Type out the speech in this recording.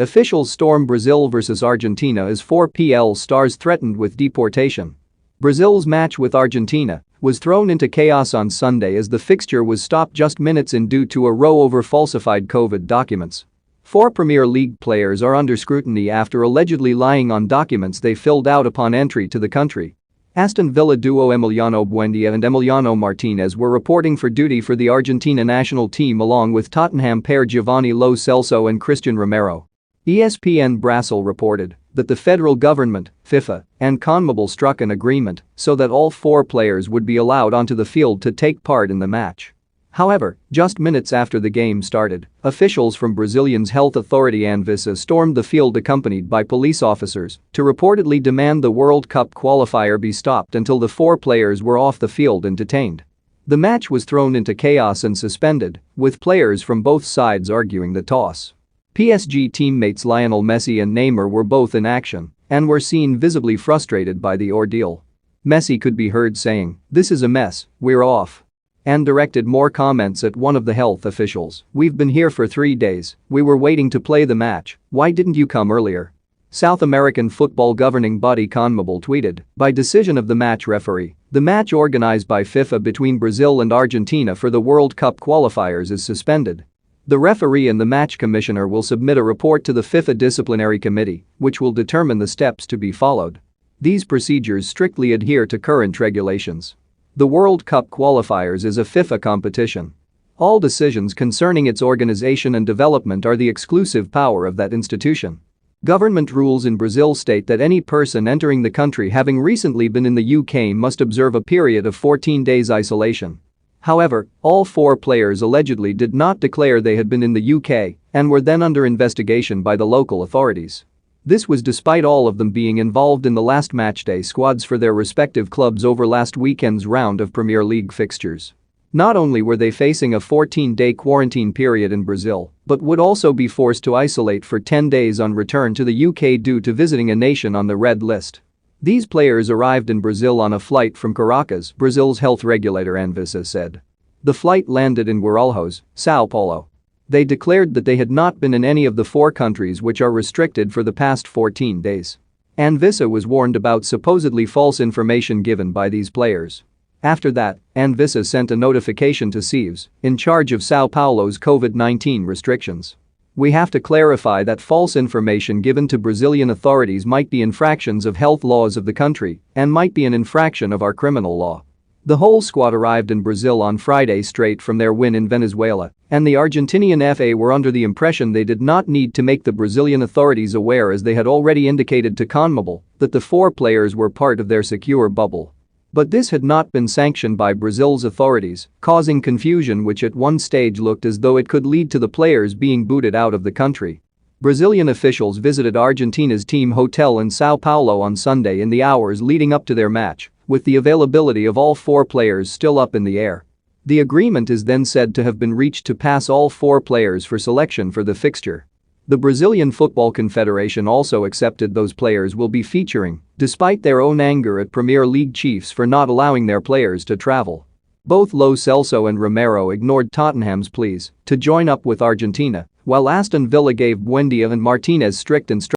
Officials storm Brazil vs Argentina as 4 PL stars threatened with deportation. Brazil's match with Argentina was thrown into chaos on Sunday as the fixture was stopped just minutes in due to a row over falsified COVID documents. 4 Premier League players are under scrutiny after allegedly lying on documents they filled out upon entry to the country. Aston Villa duo Emiliano Buendia and Emiliano Martinez were reporting for duty for the Argentina national team along with Tottenham pair Giovanni Lo Celso and Christian Romero. ESPN Brasil reported that the federal government, FIFA, and CONMEBOL struck an agreement so that all 4 players would be allowed onto the field to take part in the match. However, just minutes after the game started, officials from Brazilian's health authority Anvisa stormed the field accompanied by police officers to reportedly demand the World Cup qualifier be stopped until the 4 players were off the field and detained. The match was thrown into chaos and suspended, with players from both sides arguing the toss. PSG teammates Lionel Messi and Neymar were both in action and were seen visibly frustrated by the ordeal. Messi could be heard saying, "This is a mess, we're off," and directed more comments at one of the health officials. "We've been here for 3 days, we were waiting to play the match, why didn't you come earlier?" South American football governing body CONMEBOL tweeted, "By decision of the match referee, the match organized by FIFA between Brazil and Argentina for the World Cup qualifiers is suspended. The referee and the match commissioner will submit a report to the FIFA disciplinary committee, which will determine the steps to be followed. These procedures strictly adhere to current regulations. The World Cup qualifiers is a FIFA competition. All decisions concerning its organization and development are the exclusive power of that institution." Government rules in Brazil state that any person entering the country having recently been in the UK must observe a period of 14 days isolation. However, all 4 players allegedly did not declare they had been in the UK and were then under investigation by the local authorities. This was despite all of them being involved in the last matchday squads for their respective clubs over last weekend's round of Premier League fixtures. Not only were they facing a 14-day quarantine period in Brazil, but would also be forced to isolate for 10 days on return to the UK due to visiting a nation on the red list. These players arrived in Brazil on a flight from Caracas, Brazil's health regulator Anvisa said. The flight landed in Guarulhos, São Paulo. They declared that they had not been in any of the 4 countries which are restricted for the past 14 days. Anvisa was warned about supposedly false information given by these players. After that, Anvisa sent a notification to CIVs, in charge of São Paulo's COVID-19 restrictions. "We have to clarify that false information given to Brazilian authorities might be infractions of health laws of the country and might be an infraction of our criminal law." The whole squad arrived in Brazil on Friday straight from their win in Venezuela, and the Argentinian FA were under the impression they did not need to make the Brazilian authorities aware as they had already indicated to CONMEBOL that the 4 players were part of their secure bubble. But this had not been sanctioned by Brazil's authorities, causing confusion which at one stage looked as though it could lead to the players being booted out of the country. Brazilian officials visited Argentina's team hotel in São Paulo on Sunday in the hours leading up to their match, with the availability of all 4 players still up in the air. The agreement is then said to have been reached to pass all 4 players for selection for the fixture. The Brazilian Football Confederation also accepted those players will be featuring, despite their own anger at Premier League chiefs for not allowing their players to travel. Both Lo Celso and Romero ignored Tottenham's pleas to join up with Argentina, while Aston Villa gave Buendia and Martinez strict instructions